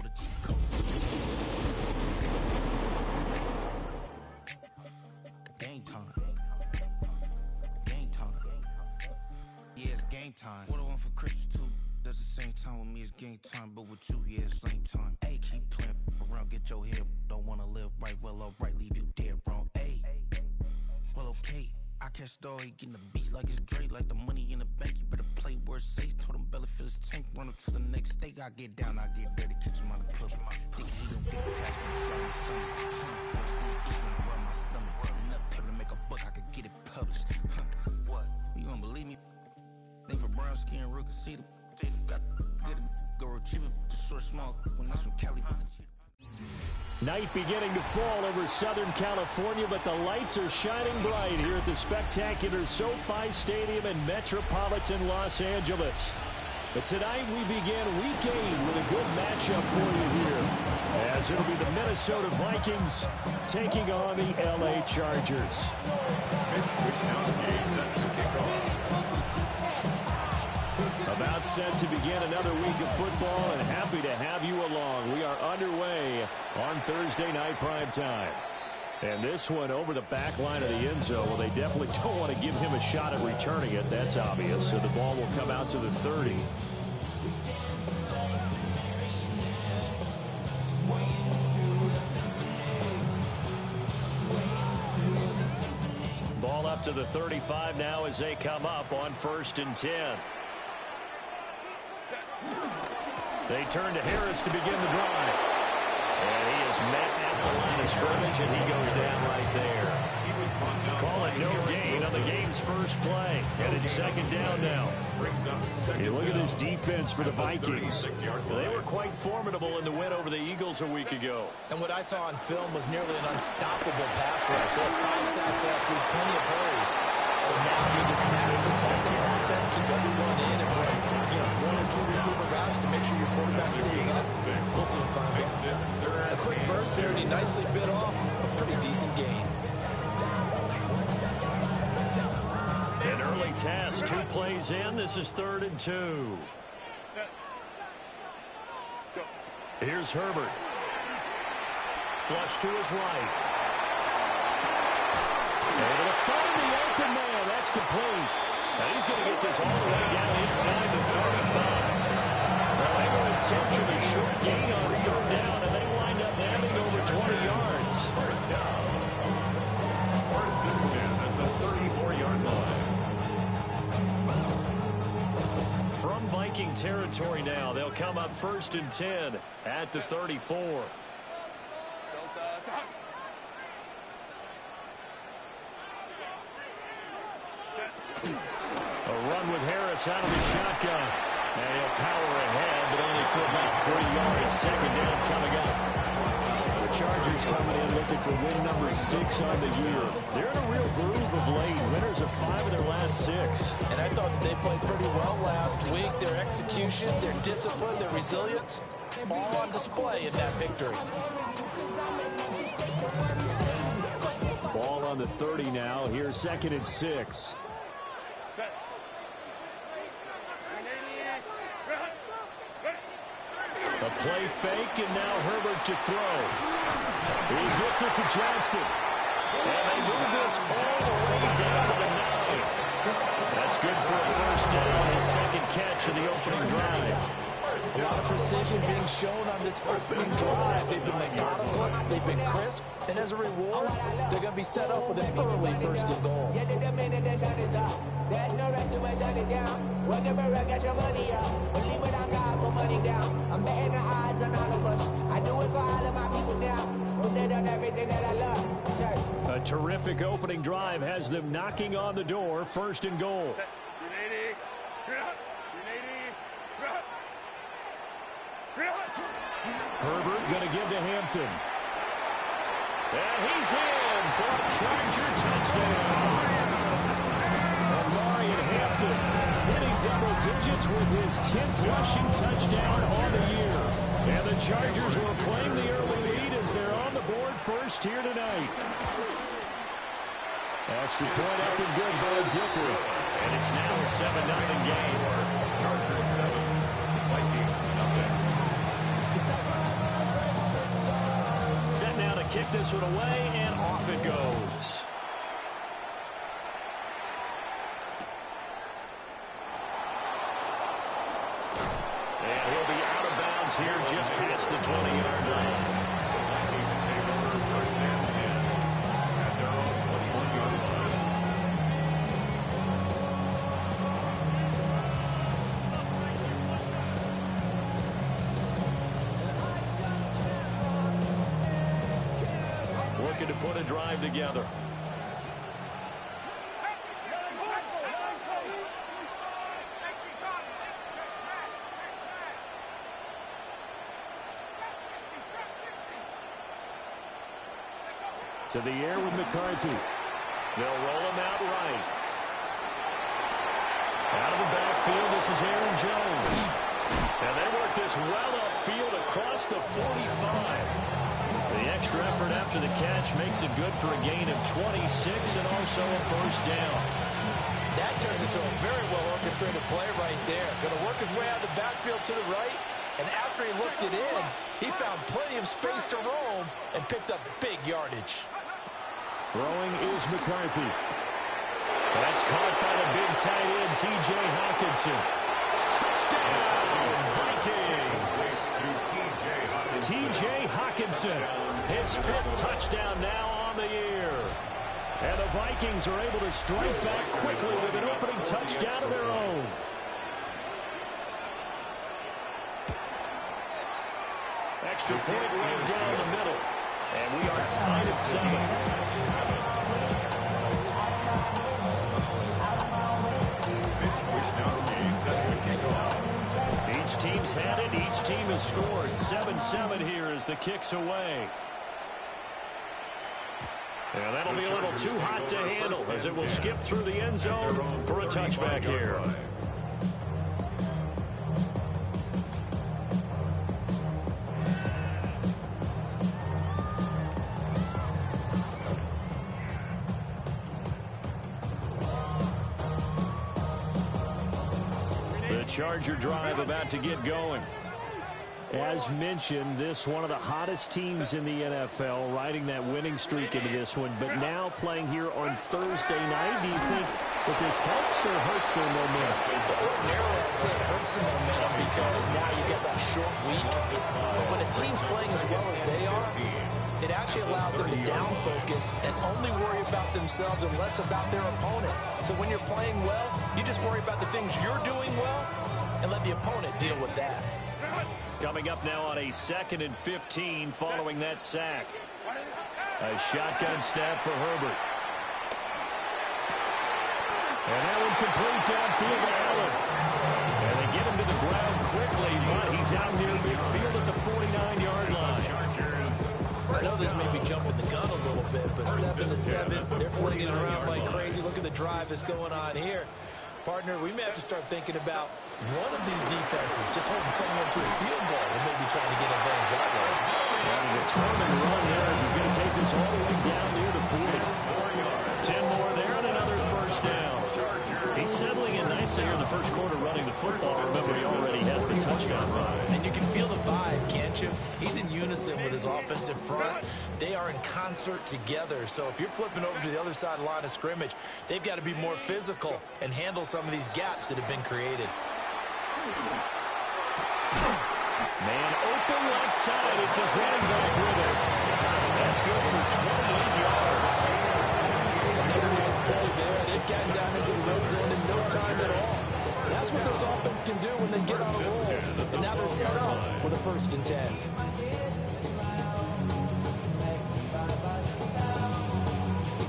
the cheat code. Game time. Game time. Yeah, it's game time. What I want for Christmas too. At the same time with me it's game time, but with you, yeah, it's lame time. Hey, keep playing around, get your head. Don't wanna live right, well, alright, leave you dead wrong. Hey, well, okay. I catch the dog, he getting the beat like it's Dre, like the money in the bank. You better play where it's safe. Told him Bella fill his tank, run up to the next stage. I get down, I get dirty, catch him on the club. Thinking he gon' get a pass from the fly in the summer. 104 issue around my stomach. Enough paper to make a buck, I could get it published. What? You gonna believe me? Think for brown skin, real can see the. Got good, go retrieve it, short, small, when that's from Cali. Night beginning to fall over Southern California, but the lights are shining bright here at the spectacular SoFi Stadium in metropolitan Los Angeles. But tonight we begin Week 8 with a good matchup for you here, as it'll be the Minnesota Vikings taking on the LA Chargers. About set to begin another week of football, and happy to have you along. We are underway on Thursday night primetime. And this one over the back line of the end zone. Well, they definitely don't want to give him a shot at returning it. That's obvious. So the ball will come out to the 30. Ball up to the 35 now as they come up on 1st and 10. They turn to Harris to begin the drive. And he is met at the line of scrimmage, and he goes down right there. Call it no gain on the game's first play. And it's 2nd down now. Hey, look at this defense for the Vikings. They were quite formidable in the win over the Eagles a week ago. And what I saw on film was nearly an unstoppable pass rush. They had 5 sacks last week, plenty of hurries. So now you just max protect the offense, keep everyone in, and bring 1 or 2 receiver routes to make sure your quarterback stays up. We'll soon find out. A quick burst there, and he nicely bit off a pretty decent gain. An early task, 2 plays in. This is 3rd and 2. Here's Herbert. Flush to his right. Able to find the open man. That's complete. And he's going to get this all the way down inside the 35. Well, they were in search of a short gain on 3rd down, and they wind up having over 20 yards. First down. 1st and 10 at the 34-yard line. From Viking territory now, they'll come up 1st and 10 at the 34. A run with Harris out of the shotgun. And he'll power ahead, but only for about 3 yards. 2nd down coming up. The Chargers coming in looking for win number 6 on the year. They're in a real groove of late. Winners of 5 of their last 6. And I thought they played pretty well last week. Their execution, their discipline, their resilience, all on display in that victory. Ball on the 30 now. Here's 2nd and 6. A play fake, and now Herbert to throw. He gets it to Johnston. And they move this all the way down to the 9. That's good for a 1st down, his 2nd catch of the opening drive. A lot of precision being shown on this opening drive. They've been methodical, they've been crisp, and as a reward, they're going to be set up with an early 1st and goal. There's no rest to my shut it down. Whenever I got your money up, believe when I got put money down. I'm betting the odds on all of us. I do it for all of my people now. Who did on everything that I love. Church. A terrific opening drive has them knocking on the door. 1st and goal. Herbert going to give to Hampton. And he's in for a Charger touchdown. Hampton hitting double digits with his 10th rushing touchdown on the year. And the Chargers will claim the early lead as they're on the board 1st here tonight. Extra point up and good by Dickery. And it's now a 7-0 game. Chargers 7, Vikings nothing. kick this one away, and off it goes. And he'll be out of bounds here just past the 20-yard line. Vikings take over first and 10 at their own 21-yard line. Looking to put a drive together. To the air with McCarthy. They'll roll him out right. Out of the backfield, this is Aaron Jones. And they work this well upfield across the 45. The extra effort after the catch makes it good for a gain of 26 and also a first down. That turned into a very well-orchestrated play right there. Going to work his way out of the backfield to the right, and after he looked it in, he found plenty of space to roam and picked up big yardage. Throwing is McCarthy. That's caught by the big tight end, T.J. Hockenson. Touchdown, Vikings! T.J. Hockenson, his 5th touchdown now on the year. And the Vikings are able to strike back quickly with an opening touchdown of their own. Extra point right down the middle. And we are tied at 7. Each team's had it. Each team has scored. 7-7 here as the kick's away. And that'll be a little too hot to handle as it will skip through the end zone for a touchback here. Charger drive about to get going. As mentioned, this one of the hottest teams in the NFL, riding that winning streak into this one, but now playing here on Thursday night. Do you think that this helps or hurts their momentum? Ordinarily, I'd say it hurts the momentum because now you get that short week. But when a team's playing as well as they are, it actually allows them to down focus and only worry about themselves and less about their opponent. So when you're playing well, you just worry about the things you're doing well and let the opponent deal with that. Coming up now on a 2nd and 15 following that sack. A shotgun snap for Herbert. And that one complete downfield to Allen. And they get him to the ground quickly, but he's out near midfield at the 49-yard line. I know this may be jumping the gun a little bit, but 7-7, they're flinging around like crazy. Look at the drive that's going on here. Partner, we may have to start thinking about one of these defenses just holding someone to a field goal and maybe trying to get advantage that way. And a determined run there as he's going to take this all the way down near the 40. 10 more there and another first down. He's settling in nicely here in the first quarter running the football. Remember, he already has the touchdown run. And you can feel the vibe, can't you? He's in unison with his offensive front. They are in concert together. So if you're flipping over to the other side of the line of scrimmage, they've got to be more physical and handle some of these gaps that have been created. Man open left side. It's his running back with it. That's good for 28 yards. Another nice play there. They've gotten down into the red zone in no time at all. That's what this offense can do when they get on a roll. And now they're set up with a 1st and 10.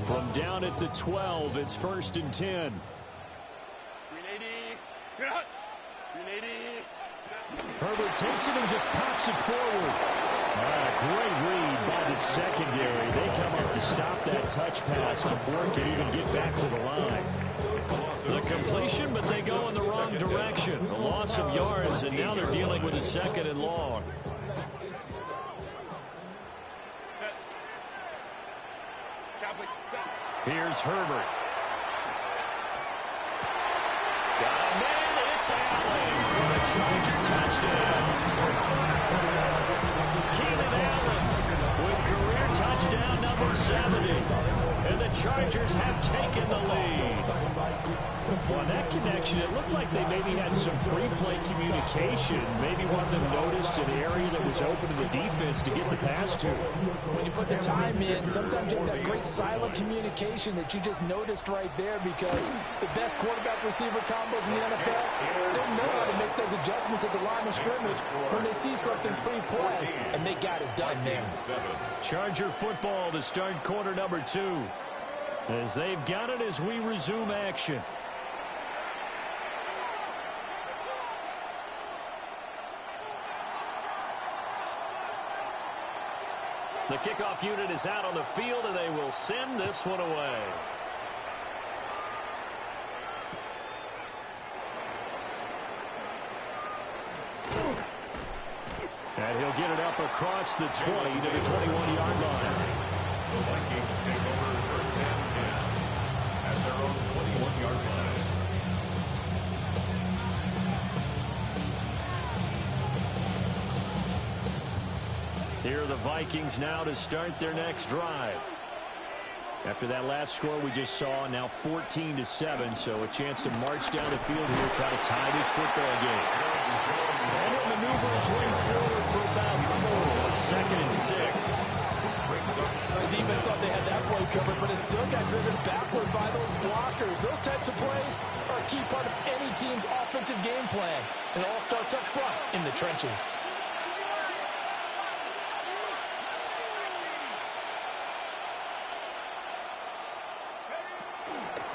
From down at the 12, it's 1st and 10. Herbert takes it and just pops it forward. Great read by the secondary. They come up to stop that touch pass before it can even get back to the line. The completion, but they go in the wrong direction. A loss of yards, and now they're dealing with a 2nd and long. Here's Herbert. Got a man, it's Allen for the Charger touchdown. Keenan Allen with career touchdowns Eagles have taken the lead. Well, that connection, it looked like they maybe had some pre-play communication. Maybe one of them noticed an area that was open to the defense to get the pass to. When you put the time in, sometimes you have that great silent communication that you just noticed right there, because the best quarterback-receiver combos in the NFL, they know how to make those adjustments at the line of scrimmage when they see something pre-play, and they got it done there. Charger football to start quarter number 2. As they've got it as we resume action. The kickoff unit is out on the field, and they will send this one away. And he'll get it up across the 20 to the 21-yard line. The Vikings take over first and 10 at their own 21-yard line. Here are the Vikings now to start their next drive. After that last score we just saw, now 14-7, so a chance to march down the field here, try to tie this football game. And it maneuvers way forward for about 4, second and 6. The defense thought they had that play covered, but it still got driven backward by those blockers. Those types of plays are a key part of any team's offensive game plan. And it all starts up front in the trenches.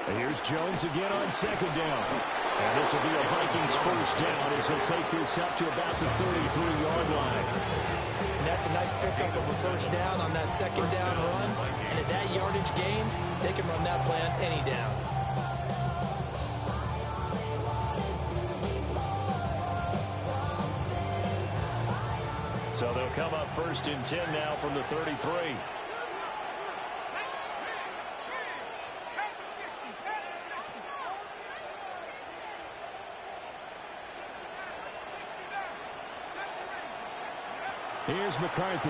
And here's Jones again on second down. And this will be a Vikings first down as he'll take this up to about the 33-yard line. And that's a nice pickup of a first down on that second down run. And at that yardage gained, they can run that play on any down. So they'll come up first and 10 now from the 33. Here's McCarthy.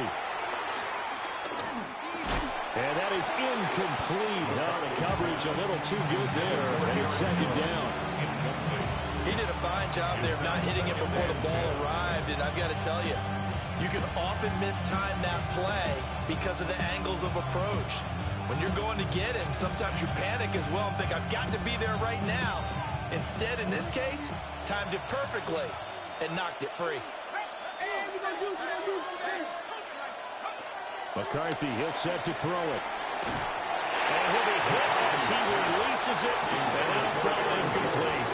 And that is incomplete. Now the coverage a little too good there. And it's second down. He did a fine job there not hitting it before the ball arrived. And I've got to tell you, you can often mistime that play because of the angles of approach. When you're going to get him, sometimes you panic as well and think, I've got to be there right now. Instead, in this case, timed it perfectly and knocked it free. McCarthy, he'll set to throw it. And he'll be hit as he releases it. And out front, incomplete.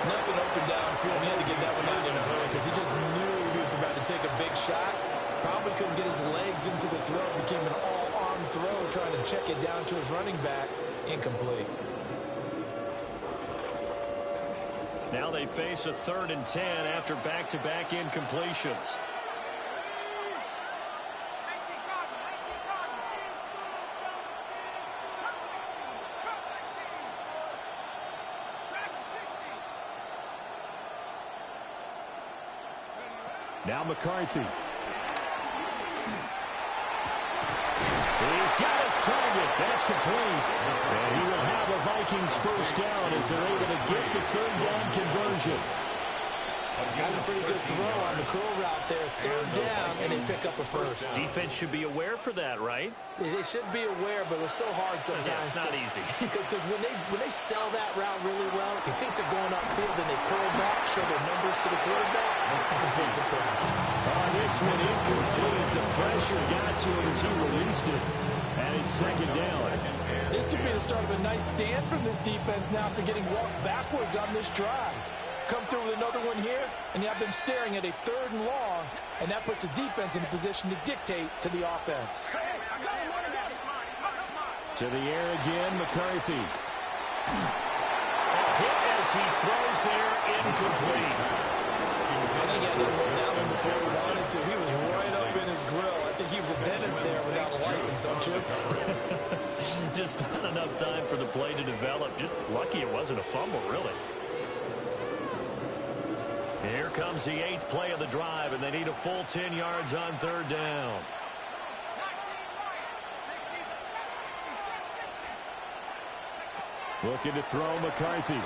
Nothing open downfield. He had to get that one out in a hurry because he just knew he was about to take a big shot. Probably couldn't get his legs into the throw. It became an all-arm throw, trying to check it down to his running back. Incomplete. Now they face a 3rd and 10 after back-to-back incompletions. Now McCarthy. He's got his target. That's complete. And he will have a Vikings first down as they're able to get the 3rd down conversion. That's a pretty good throw on the curl route there. 3rd down, and they pick up a first. Defense should be aware for that, right? They should be aware, but it's so hard sometimes. Yeah, it's not easy. Because when they sell that route really well, you think they're going upfield, and they curl back, show their numbers to the quarterback, and complete the play. This one incomplete. The pressure got to him as he released it. And it's second down. This could be the start of a nice stand from this defense now after getting walked backwards on this drive. Come through with another one here, and you have them staring at a 3rd and long, and that puts the defense in a position to dictate to the offense. To the air again, McCarthy. Hit as he throws there, incomplete. I think he had to hold that one before he wanted to. He was right up in his grill. I think he was a dentist there without a license, don't you? Just not enough time for the play to develop. Just lucky it wasn't a fumble, really. Here comes the 8th play of the drive, and they need a full 10 yards on 3rd down. Looking to throw McCarthy.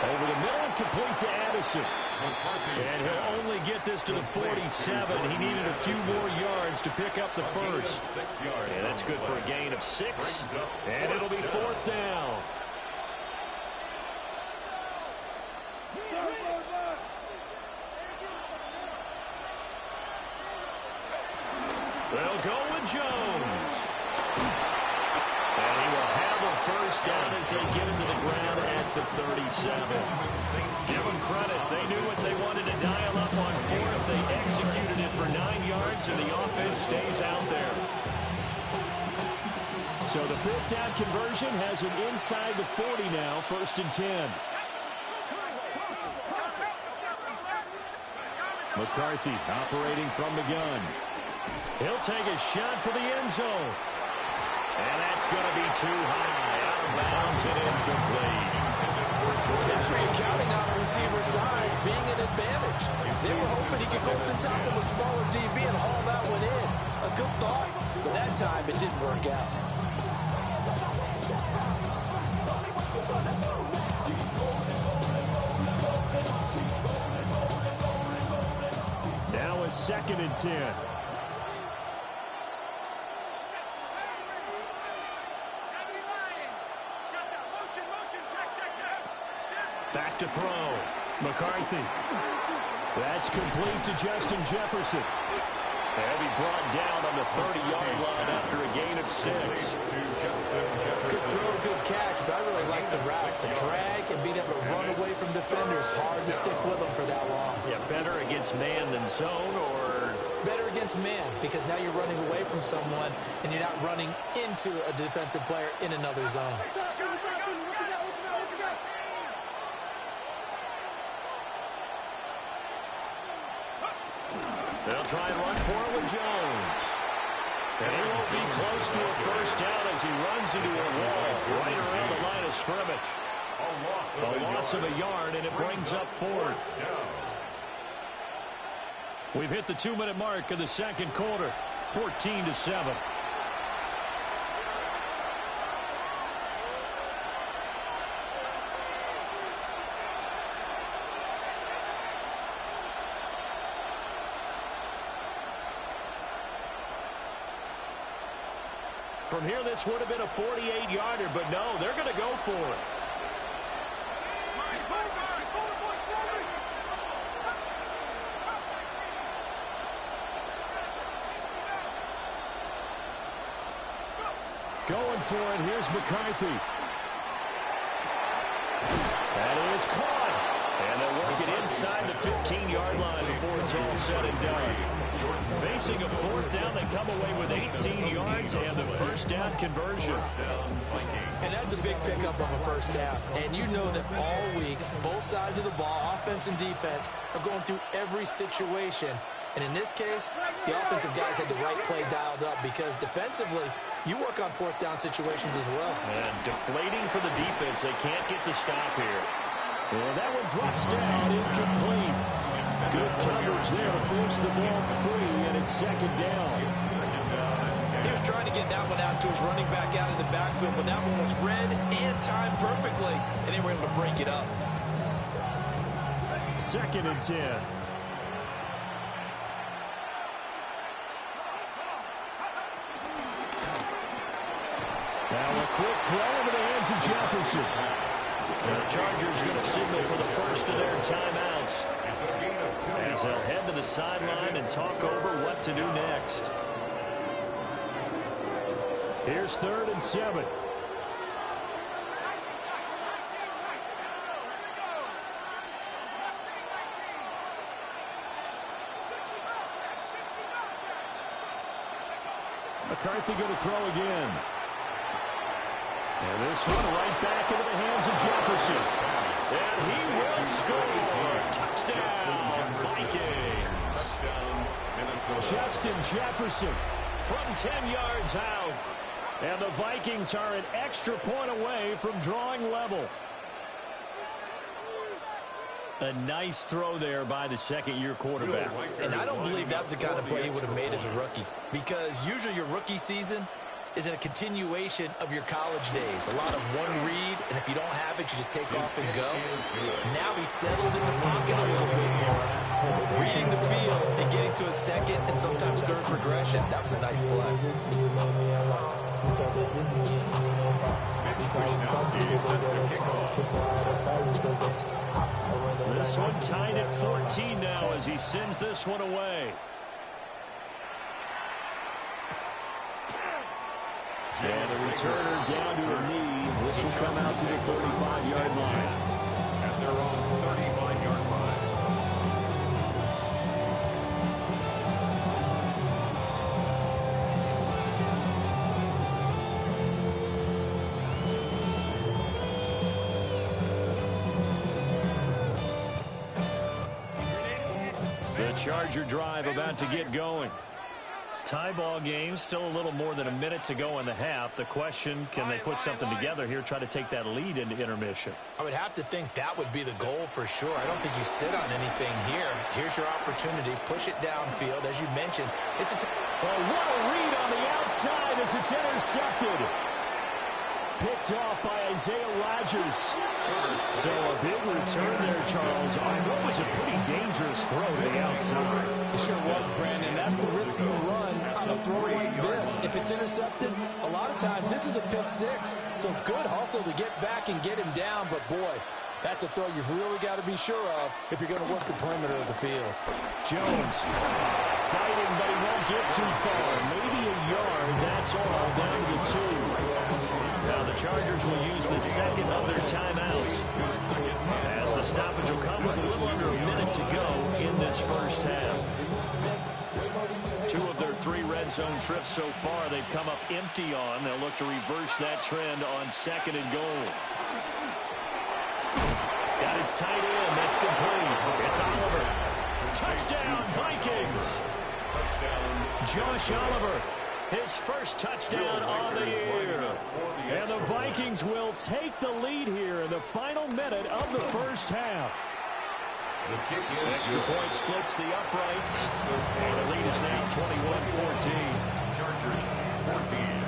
Over the middle and complete to Addison. And he'll only get this to the 47. He needed a few more yards to pick up the first. And that's good for a gain of 6. And it'll be 4th down. They'll go with Jones. And he will have a first down as they get into the ground at the 37. Give them credit. They knew what they wanted to dial up on 4th. They executed it for 9 yards, and the offense stays out there. So the 4th down conversion has him inside the 40 now, 1st and 10. McCarthy operating from the gun. He'll take a shot for the end zone. And that's going to be too high. Out of bounds and incomplete. That's where you're counting on a receiver's size being an advantage. They were hoping he could go to the top of a smaller DB and haul that one in. A good thought, but that time it didn't work out. Now a 2nd and 10. Back to throw. McCarthy. That's complete to Justin Jefferson. And he brought down on the 30-yard line after a gain of 6. Good throw, good catch, but I really like the route. The drag and being able to run away from defenders, hard to stick with them for that long. Yeah, better against man than zone, or? Better against man, because now you're running away from someone and you're not running into a defensive player in another zone. They'll try and run for it with Jones. And he won't be close to a first down as he runs into a wall right around the line of scrimmage. A loss of a yard, and it brings up 4th. We've hit the 2-minute mark of the 2nd quarter, 14-7. From here, this would have been a 48-yarder, but no, they're going to go for it. Going for it, here's McCarthy. That is caught. And they'll work it inside the 15-yard line before it's all said and done. Facing a 4th down, they come away with 18 yards and the first down conversion. And that's a big pickup of a first down. And you know that all week, both sides of the ball, offense and defense, are going through every situation. And in this case, the offensive guys had the right play dialed up because defensively, you work on 4th down situations as well. And deflating for the defense. They can't get the stop here. And that one drops down, incomplete. Good coverage there to force the ball free, and it's 2nd down. He was trying to get that one out to his running back out of the backfield, but that one was read and timed perfectly, and they were able to break it up. 2nd and 10. Now a quick throw into the hands of Jefferson. And the Chargers going to signal for the first of their timeouts as they'll head to the sideline and talk over what to do next. Here's 3rd and 7. McCarthy going to throw again. And this one right back into the hands of Jefferson. And he will score. Touchdown, Vikings. Justin Jefferson from 10 yards out. And the Vikings are an extra point away from drawing level. A nice throw there by the 2nd-year quarterback. And I don't believe that was the kind of play he would have made as a rookie. Because usually your rookie season, is a continuation of your college days. A lot of one read, and if you don't have it, you just take off and go. Now he's settled in the pocket a little bit more, reading the field and getting to a second and sometimes third progression. That was a nice play. This one tied at 14 now as he sends this one away. And a returner down to a knee. This will come out to the 35-yard line. At their own 35-yard line. The Charger drive about to get going. Tie ball game, still a little more than a minute to go in the half. The question, can they put something together here, try to take that lead into intermission? I would have to think that would be the goal for sure. I don't think you sit on anything here. Here's your opportunity. Push it downfield. As you mentioned, it's a... Well, what a read on the outside as it's intercepted. Picked off by Isaiah Rodgers. So a big return there, Charles, on what was a pretty dangerous throw to the outside. It sure was, Brandon. That's the risk you run on a throw like this. If it's intercepted, a lot of times this is a pick six. So good hustle to get back and get him down. But, boy, that's a throw you've really got to be sure of if you're going to work the perimeter of the field. Jones fighting, but he won't get too far. Maybe a yard, that's all, down to the 2. Now the Chargers will use the second of their timeouts as the stoppage will come with a little under a minute to go in this first half. 2 of their 3 red zone trips so far they've come up empty on. They'll look to reverse that trend on 2nd and goal. Got his tight end. That's complete. It's Oliver. Touchdown, Vikings. Josh Oliver, his first touchdown on the year. And the Vikings will take the lead here in the final minute of the first half. Extra point splits the uprights. And the lead is now 21-14. Chargers 14.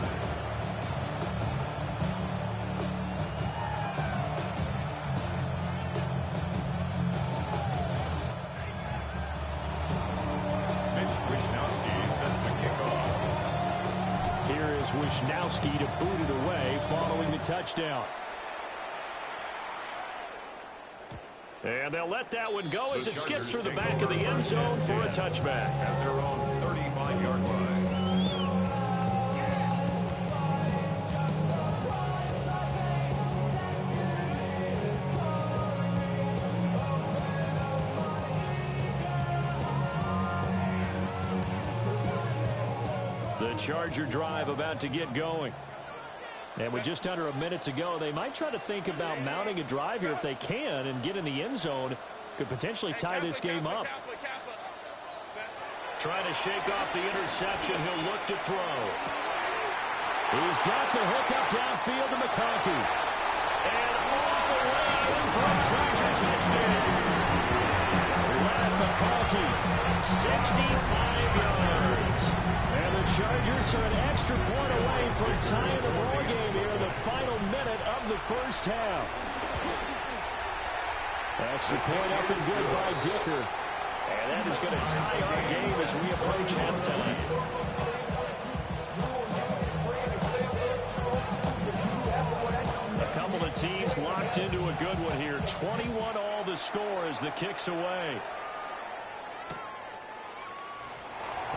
Wishnowski to boot it away following the touchdown. And they'll let that one go as it skips through the back of the end zone for a touchback. At their own 35-yard line. Charger drive about to get going. And with just under a minute to go, they might try to think about mounting a drive here if they can and get in the end zone. Could potentially tie this game up. Trying to shake off the interception. He'll look to throw. He's got the hook up downfield to McConkey. And all the way in for a Charger touchdown. Brad McConkey, 65 yards. And the Chargers are an extra point away from tying the ball game here in the final minute of the first half. Extra point up and good by Dicker. And that is going to tie our game as we approach halftime. A couple of teams locked into a good one here. 21 all the score as the kick's away.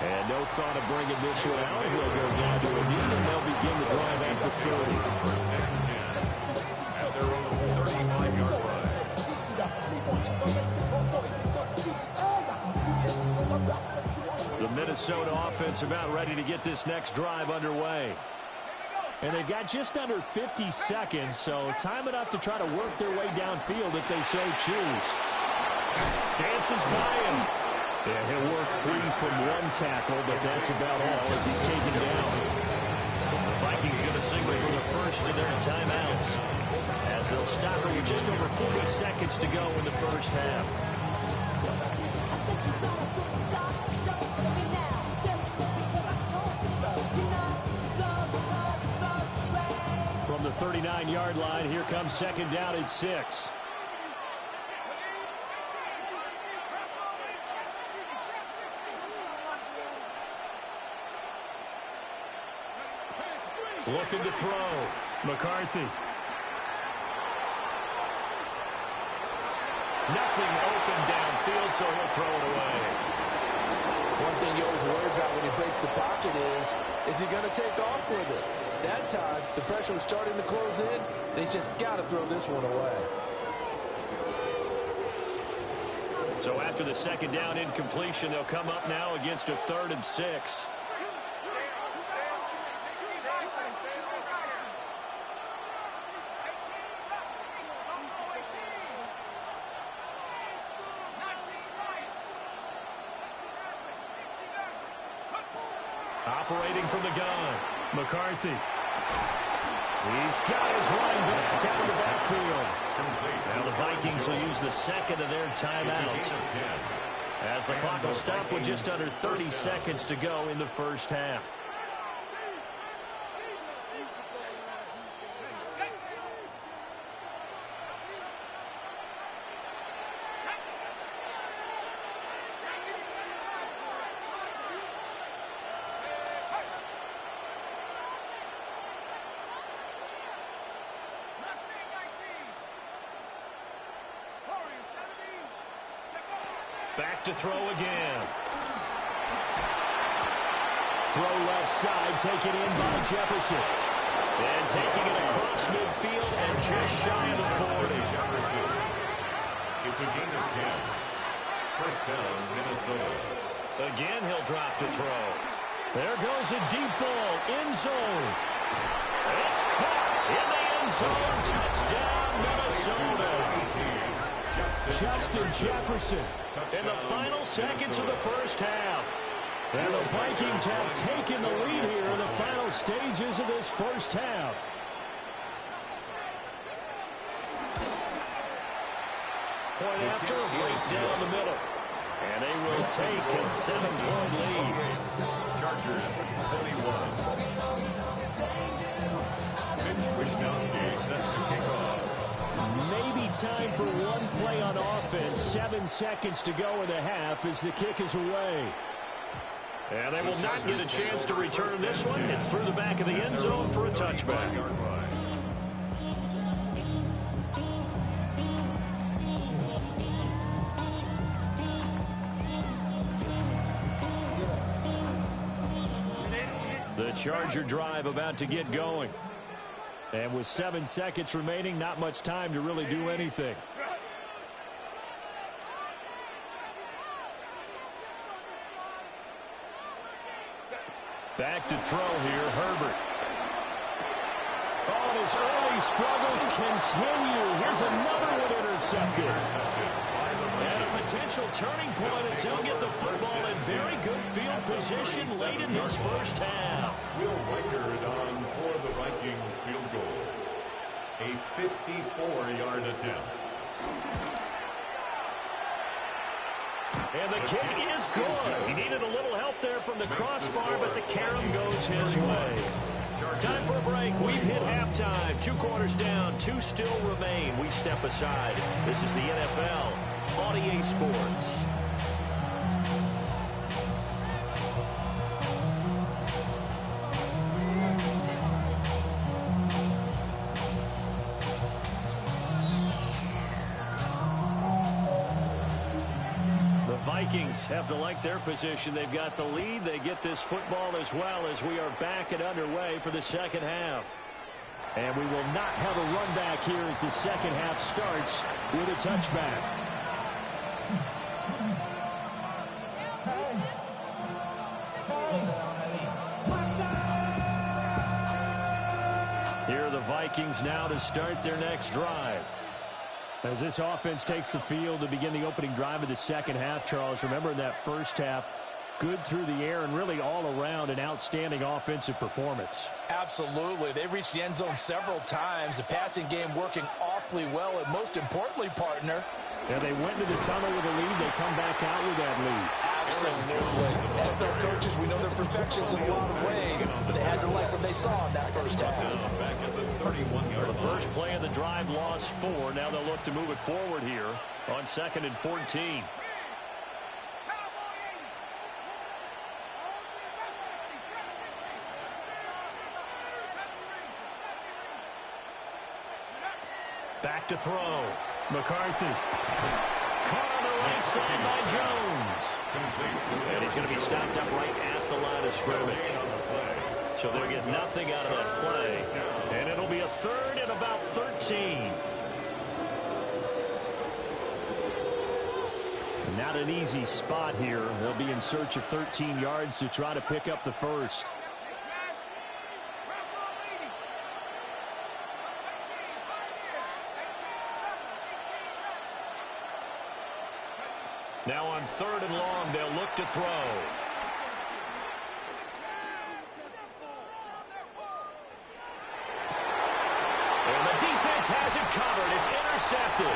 And no thought of bringing this one out. He'll go down to a knee, and they'll begin the drive at the 30. First and 10 at their own 35-yard line. The Minnesota offense about ready to get this next drive underway. And they've got just under 50 seconds, so time enough to try to work their way downfield if they so choose. Dances by him. Yeah, he'll work free from one tackle, but that's about all as he's taken down. The Vikings going to signal for the first of their timeouts as they'll stop it with just over 40 seconds to go in the first half. 39-yard line. Here comes second down and 6. Looking to throw. McCarthy. Nothing open downfield, so he'll throw it away. One thing you always worry about when he breaks the pocket is he going to take off with it? That time, the pressure was starting to close in. They just got to throw this one away. So after the second down incompletion, they'll come up now against a 3rd and 6. Operating from the gun, McCarthy. He's got his running back out of the backfield. Now the Vikings will use the second of their timeouts, as the clock will stop with just under 30 seconds to go in the first half. Back to throw again. Throw left side, taken in by Jefferson. And taking it across midfield and just shy of the 40. It's a gain of 10. First down, Minnesota. Again, he'll drop to throw. There goes a deep ball, end zone. It's caught in the end zone. Touchdown, Minnesota. Justin Jefferson in the final seconds of the first half. And the Vikings have taken the lead here in the final stages of this first half. Point after, right down the middle. And they will take a 7-point lead. Chargers 41. Mitch Wishnowsky set to kick off. Maybe time for one play on offense. 7 seconds to go in the half as the kick is away. And they will not get a chance to return this one. It's through the back of the end zone for a touchback. The Charger drive about to get going. And with 7 seconds remaining, not much time to really do anything. Back to throw here, Herbert. Oh, and his early struggles continue. Here's another one intercepted. And a potential turning point as he'll get the football in very good field position late in this first half. Will Reichard on for the Vikings field goal. A 54-yard attempt. And the kick is good. He needed a little help there from the crossbar, but the carom goes his way. Time for a break. We've hit halftime. 2 quarters down. 2 still remain. We step aside. This is the NFL on EA Sports. Vikings have to like their position. They've got the lead. They get this football as well as we are back and underway for the second half. And we will not have a run back here as the second half starts with a touchback. Here are the Vikings now to start their next drive. As this offense takes the field to begin the opening drive of the second half, Charles, remember in that first half, good through the air and really all around an outstanding offensive performance. Absolutely. They reached the end zone several times. The passing game working awfully well, and most importantly, partner. Yeah, they went into the tunnel with a lead. They come back out with that lead. Absolutely. NFL coaches, we know they're imperfections in a lot of ways, but they had to like what they saw in that first half. Back at the 31-yard The first play of the drive lost 4. Now they'll look to move it forward here on 2nd and 14. Back to throw. McCarthy. Caught on the right side by Jones. And he's going to be stopped up right at the line of scrimmage. So they'll get nothing out of that play. And it'll be a 3rd and about 13. Not an easy spot here. They'll be in search of 13 yards to try to pick up the first. Now on 3rd and long, they'll look to throw. And the defense has it covered. It's intercepted.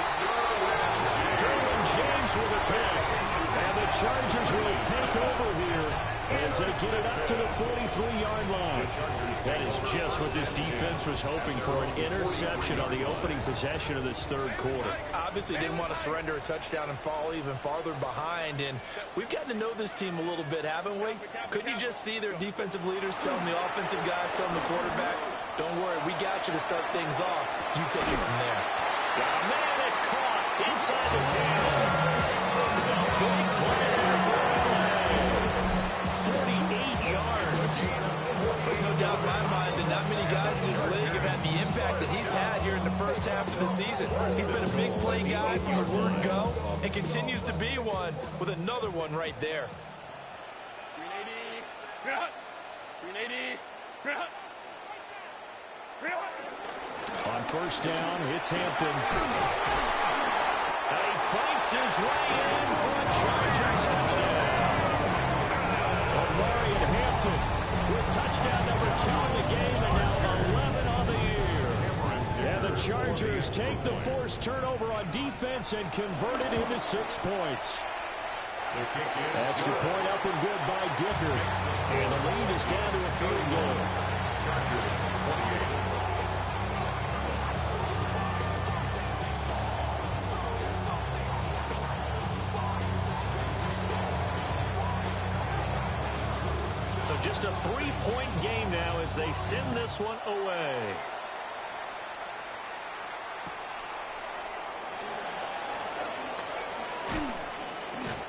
Derwin James with a pick. And the Chargers will take over here as they get it up to the 43-yard line. That is just what this defense was hoping for, an interception on the opening possession of this 3rd quarter. Obviously didn't want to surrender a touchdown and fall even farther behind, and we've gotten to know this team a little bit, haven't we? Couldn't you just see their defensive leaders telling the offensive guys, telling the quarterback, don't worry, we got you to start things off. You take it from there. Oh, man, it's caught inside the 10. The big play there for LA. 48 yards. There's no doubt in my mind that not many guys in this league have had the impact that he's had here in the first half of the season. He's been a big play guy from the word go and continues to be one with another one right there. 380. On 1st down, it's Hampton. And he fights his way in for a Charger touchdown. Omari and Hampton with touchdown number 2 in the game and now 11 on the year. And the Chargers take the forced turnover on defense and convert it into 6 points. Extra point up and good by Dicker. And the lead is down to a field goal. Chargers 28. So just a 3-point game now as they send this one away.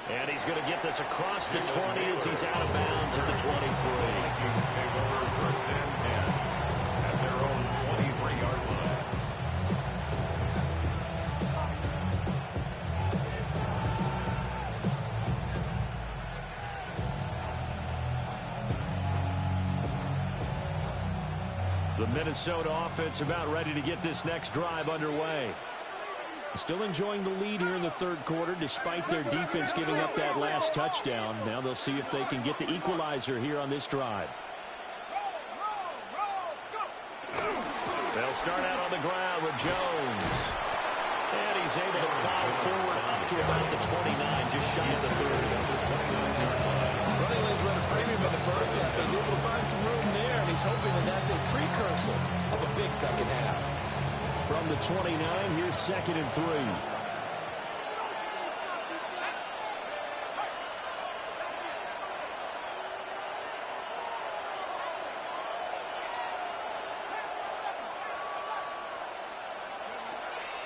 And he's going to get this across the 20 as he's out of bounds at the 23. Vikings take over 1st and 10 at their own 23-yard line. The Minnesota offense about ready to get this next drive underway. Still enjoying the lead here in the 3rd quarter despite their defense giving up that last touchdown. Now they'll see if they can get the equalizer here on this drive. They'll start out on the ground with Jones. And he's able to plow forward up to about the 29, just shy of the 30. Running lanes ran a premium in the first half, but he's able to find some room there, and he's hoping that that's a precursor of a big second half. From the 29, here's 2nd and 3.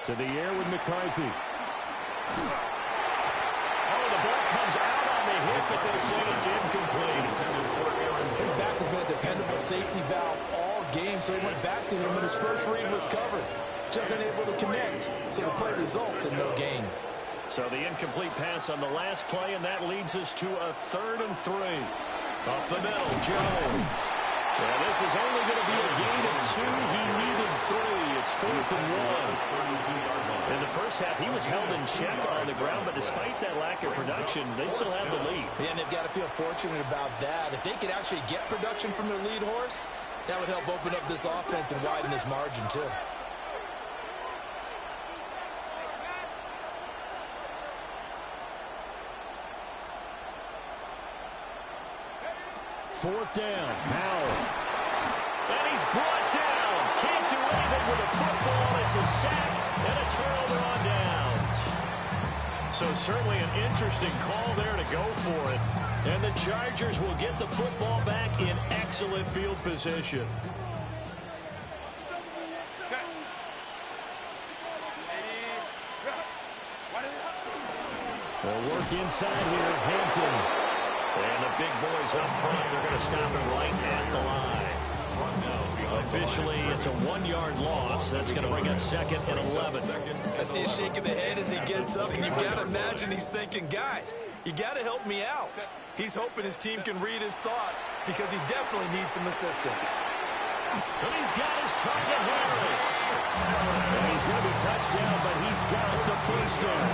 To the air with McCarthy. Oh, the ball comes out on the hit, but they say it's incomplete. His back has been a dependable safety valve all game, so he went back to him, and his first read was covered. Just unable to connect, so the play results in no gain. So the incomplete pass on the last play, and that leads us to a 3rd and 3. Up the middle, Jones. Yeah, this is only going to be a gain of 2. He needed 3. It's 4th and 1. In the first half, he was held in check on the ground, but despite that lack of production, they still have the lead. Yeah, and they've got to feel fortunate about that. If they could actually get production from their lead horse, that would help open up this offense and widen this margin, too. 4th down. Howell. And he's brought down. Can't do anything with a football. It's a sack and a turnover on downs. So certainly an interesting call there to go for it. And the Chargers will get the football back in excellent field position. They'll work inside here. Hampton. And the big boys up front. They're going to stop him right at the line. Officially, it's a 1-yard loss. That's going to bring up 2nd and 11. I see a shake of the head as he gets up, and you've got to imagine he's thinking, guys, you got to help me out. He's hoping his team can read his thoughts because he definitely needs some assistance. And he's got his target, Harris. And he's going to be touchdown, but he's got the first down.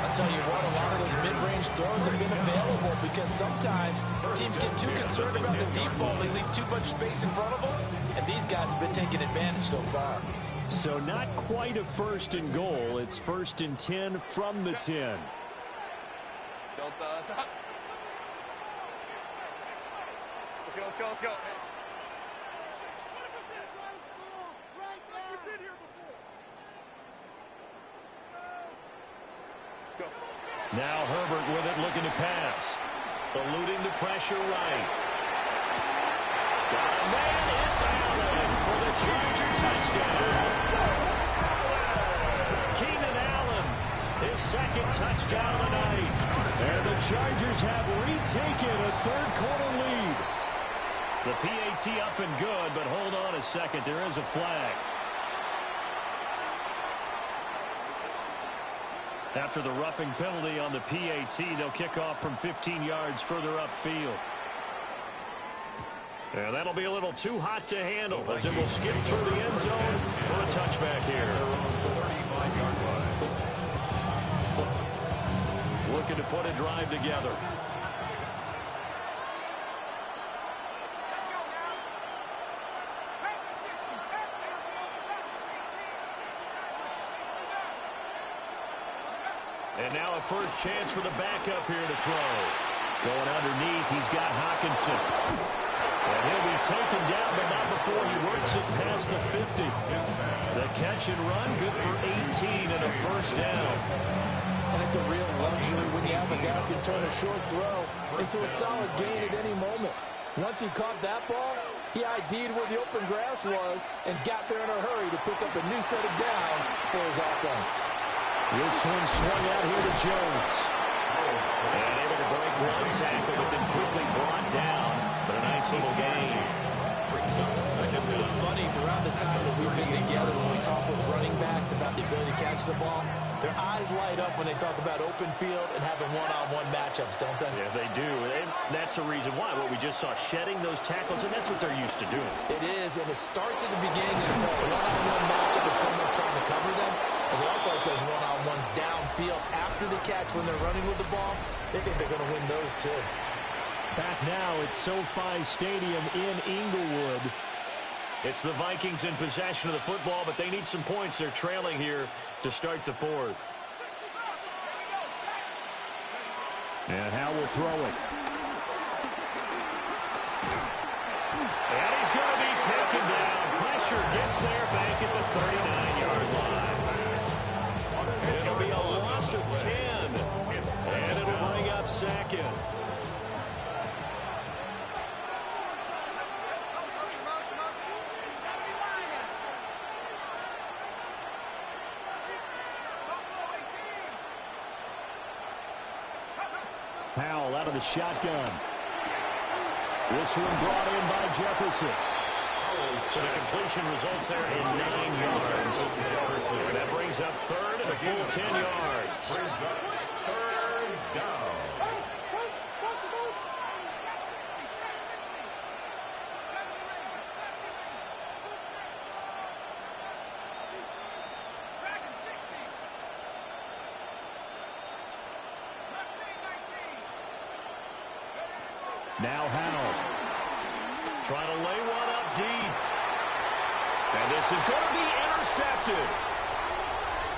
I'll tell you what, a lot of those mid-range throws have been available because sometimes teams get too concerned about the deep ball. They leave too much space in front of them, and these guys have been taking advantage so far. So not quite a 1st and goal. It's 1st and 10 from the 10. Now Herbert with it, looking to pass. Eluding the pressure right. Got a man, it's Allen for the Charger touchdown. Keenan Allen, his 2nd touchdown of the night. And the Chargers have retaken a 3rd-quarter lead. The PAT up and good, but hold on a second. There is a flag. After the roughing penalty on the PAT, they'll kick off from 15 yards further upfield. And that'll be a little too hot to handle as it will skip through the end zone for a touchback here. 35-yard line. Looking to put a drive together. And now a first chance for the backup here to throw. Going underneath, he's got Hockenson. And he'll be taken down, but not before he works it past the 50. The catch and run, good for 18 and a first down. And it's a real luxury when you have a guy who can turn a short throw into a solid gain at any moment. Once he caught that ball, he ID'd where the open grass was and got there in a hurry to pick up a new set of downs for his offense. This one swung out here to Jones. And able to break one tackle, but then quickly brought down. But a nice little gain. It's funny, throughout the time that we've been together, when we talk with running backs about the ability to catch the ball, their eyes light up when they talk about open field and having one-on-one matchups, don't they? Yeah, they do. And that's the reason why. What we just saw, shedding those tackles, and that's what they're used to doing. It is, and it starts at the beginning of the one-on-one matchup if someone's trying to cover them. And they also like those one-on-ones downfield after the catch when they're running with the ball. They think they're going to win those, too. Back now at SoFi Stadium in Inglewood. It's the Vikings in possession of the football, but they need some points. They're trailing here to start the 4th. And Howell will throw it. And he's going to be taken down. Pressure gets there back at the 39-yard line. It'll be a loss of 10. And it'll bring up 2nd. Howell out of the shotgun. This one brought in by Jefferson. So the completion results there in 9 yards. And that brings up 3rd and a full 10 yards. Brings up 3rd down. Now Howell trying to lay one up deep. And this is going to be intercepted.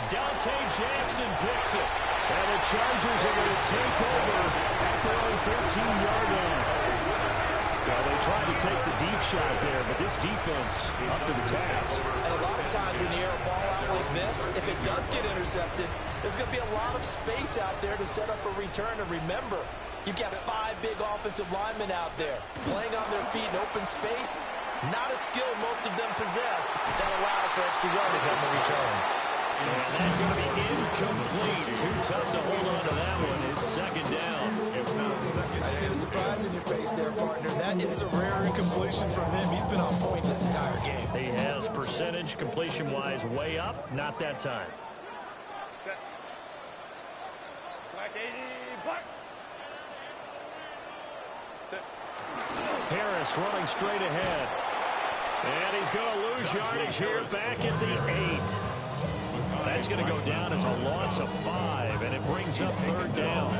Dante Jackson picks it. And the Chargers are going to take over at their own 13-yard line. They tried to take the deep shot there, but this defense up to the task. And a lot of times when you air a ball out like this, if it does get intercepted, there's going to be a lot of space out there to set up a return. And remember, you've got 5 big offensive linemen out there playing on their feet in open space. Not a skill most of them possess that allows for extra yardage on the return. And that's going to be incomplete. Too tough to hold on to that one. It's second down. I see the surprise in your face there, partner. That is a rare incompletion from him. He's been on point this entire game. He has percentage completion-wise way up. Not that time. Harris running straight ahead. And he's going to lose yardage here back at the 8. That's going to go down as a loss of 5, and it brings up third down.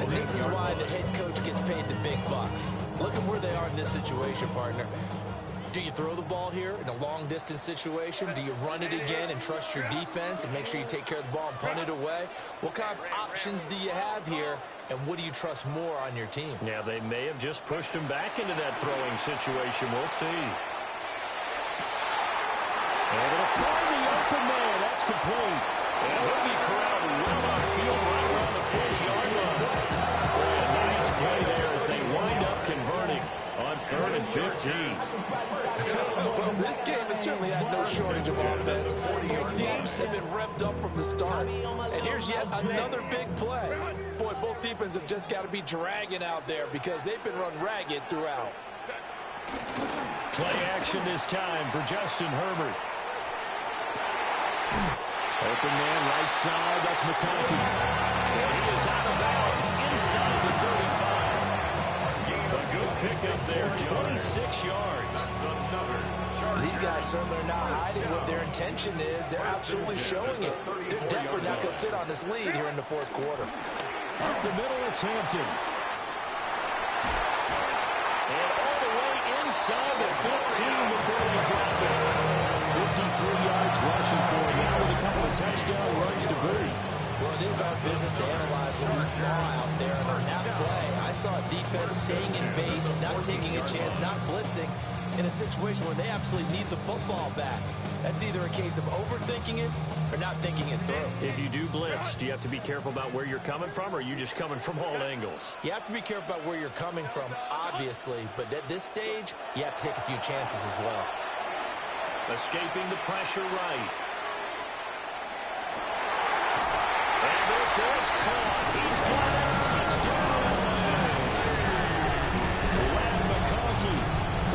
And this is why the head coach gets paid the big bucks. Look at where they are in this situation, partner. Do you throw the ball here in a long-distance situation? Do you run it again and trust your defense and make sure you take care of the ball and punt it away? What kind of options do you have here, and what do you trust more on your team? Yeah, they may have just pushed him back into that throwing situation. We'll see. Able to find the open man. That's complete. And he'll be corralled well on field right around the 40-yard line. A nice play there as they wind up converting on 3rd and 15. Well, this game has certainly had no shortage of offense. Both teams have been revved up from the start. And here's yet another big play. Boy, both defenses have just got to be dragging out there because they've been run ragged throughout. Play action this time for Justin Herbert. Open man right side. That's McConkey. And he is out of bounds inside the 35. A good pickup there. 26 yards. These guys certainly are not hiding what their intention is. They're absolutely showing it. They're definitely not going to sit on this lead here in the 4th quarter. Up the middle, it's Hampton. And all the way inside the 15 before they drop it. 53 yards rushing for him. That was a couple of touchdown runs to boot. Well, it is our business to analyze what we saw out there. And on that play, I saw a defense staying in base, not taking a chance, not blitzing, in a situation where they absolutely need the football back. That's either a case of overthinking it or not thinking it through. If you do blitz, do you have to be careful about where you're coming from, or are you just coming from all angles? You have to be careful about where you're coming from, obviously. But at this stage, you have to take a few chances as well. Escaping the pressure right. And this is caught. He's got a touchdown. Len McConkey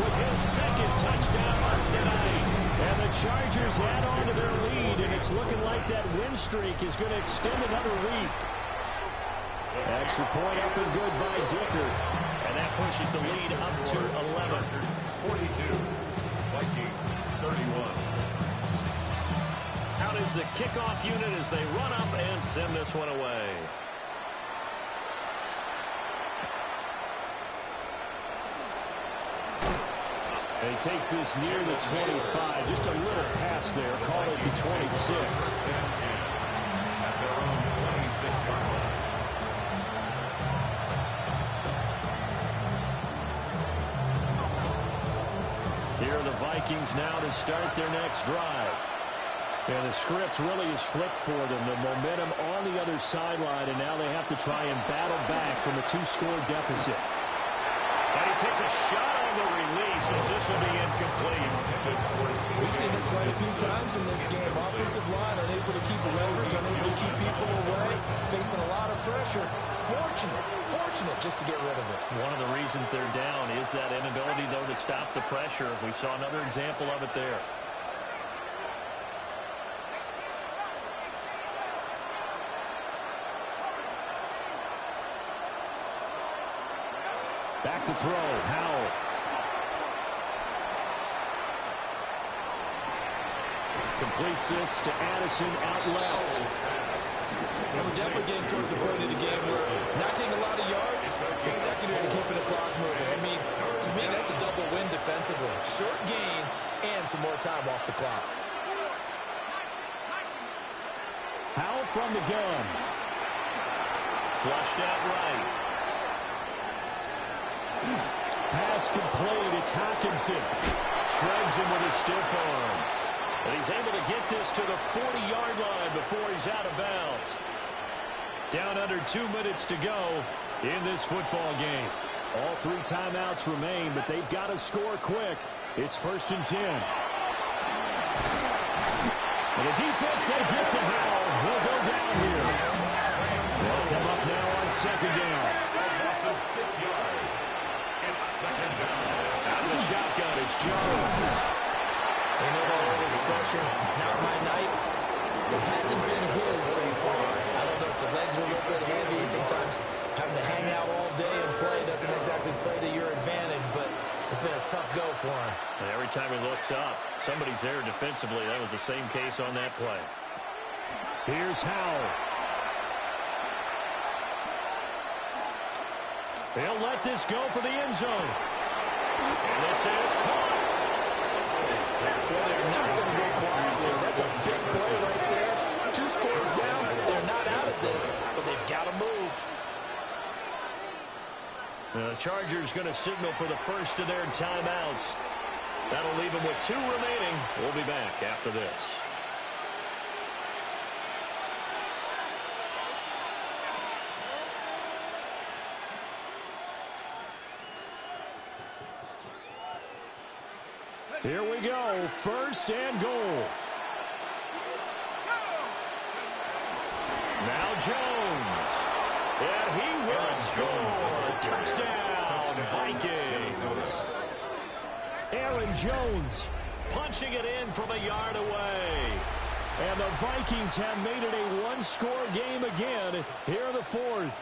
with his 2nd touchdown of the night. And the Chargers add on to their lead, and it's looking like that win streak is going to extend another week. Extra point up and good by Dicker. And that pushes the lead up to 11. 42. Vikings 31. Out is the kickoff unit as they run up and send this one away. And he takes this near the 25. Just a little pass there. Call it the 26. At their own 26-yard line. Here are the Vikings now to start their next drive. And the script really is flipped for them. The momentum on the other sideline, and now they have to try and battle back from a 2-score deficit. And he takes a shot on the release as this will be incomplete. We've seen this quite a few times in this game. Offensive line unable to keep leverage, unable to keep people away, facing a lot of pressure. Fortunate just to get rid of it. One of the reasons they're down is that inability, though, to stop the pressure. We saw another example of it there. Back to throw, Howell. Completes this to Addison out left. And we're definitely getting towards the point of the game where not getting a lot of yards is secondary to keeping the clock moving. I mean, to me, that's a double win defensively. Short gain and some more time off the clock. Howell from the gun. Flushed out right. pass complete. It's Hawkinson. Shreds him with a stiff arm. And he's able to get this to the 40-yard line before he's out of bounds. Down under 2 minutes to go in this football game. All 3 timeouts remain, but they've got to score quick. It's 1st and 10. And the defense, they get to Howell. He'll go down here. They'll come up now on 2nd down. Loss of 6 yards. It's 2nd down. Out of the shotgun, it's Jones. You know that old expression, it's not my night. It hasn't been his so far. I don't know if the legs are a little bit heavy. Sometimes having to hang out all day and play doesn't exactly play to your advantage, but it's been a tough go for him. And every time he looks up, somebody's there defensively. That was the same case on that play. Here's Howell. They'll let this go for the end zone. And this is caught. Well, they're not going to go quietly. That's a big play right there. 2 scores down. They're not out of this, but they've got to move. The Chargers going to signal for the first of their timeouts. That'll leave them with 2 remaining. We'll be back after this. Here we go. 1st and goal. Now Jones. And he will score. Touchdown, Vikings. Aaron Jones punching it in from a yard away. And the Vikings have made it a 1-score game again here in the 4th.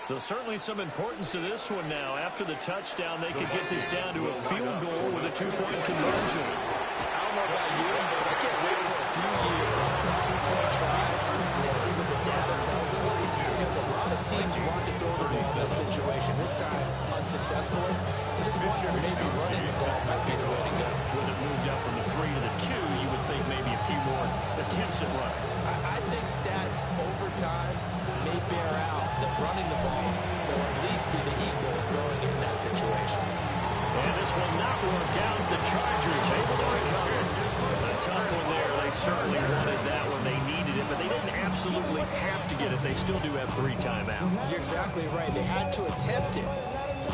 So certainly some importance to this one now. After the touchdown, they could get this down to a field goal with a 2-point conversion. I don't know about you, but I can't wait for a few years of 2-point tries and see what the data tells us. Because a lot of teams want to throw the ball in this situation. This time, unsuccessfully. I just wonder if maybe running the ball might be the way to go. With it moved up from the 3 to the 2, you would think maybe a few more attempts at running. I think stats over time may bear out that running the ball will at least be the equal of throwing it in that situation. And this will not work out. The Chargers able to recover. A tough one there. They certainly wanted that one. They needed it, but they didn't absolutely have to get it. They still do have 3 timeouts. You're exactly right. They had to attempt it.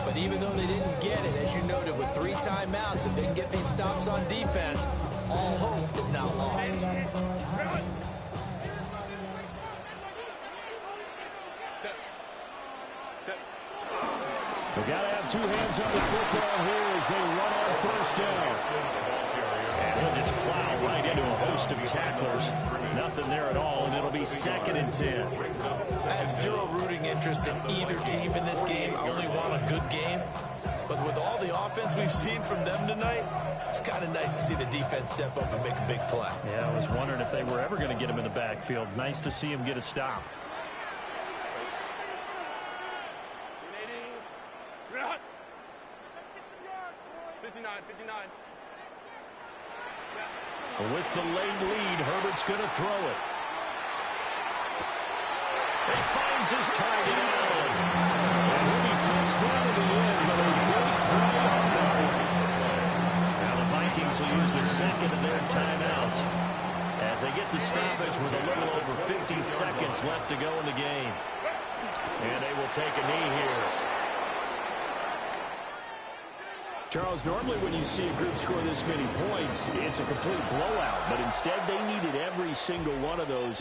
But even though they didn't get it, as you noted, with 3 timeouts, if they can get these stops on defense, all hope is now lost. We've got to have 2 hands on the football here as they run on 1st down. And he'll just plow right into a host of tacklers. Nothing there at all, and it'll be 2nd and 10. I have zero rooting interest in either team in this game. I only want a good game. But with all the offense we've seen from them tonight, it's kind of nice to see the defense step up and make a big play. Yeah, I was wondering if they were ever going to get him in the backfield. Nice to see him get a stop. With the late lead, Herbert's going to throw it. He finds his target Allen. And he'll be touchdown in the end, but a big play on that. Now the Vikings will use the 2nd of their timeouts as they get the stoppage with a little over 50 seconds left to go in the game. And they will take a knee here. Charles, normally when you see a group score this many points, it's a complete blowout. But instead, they needed every single one of those in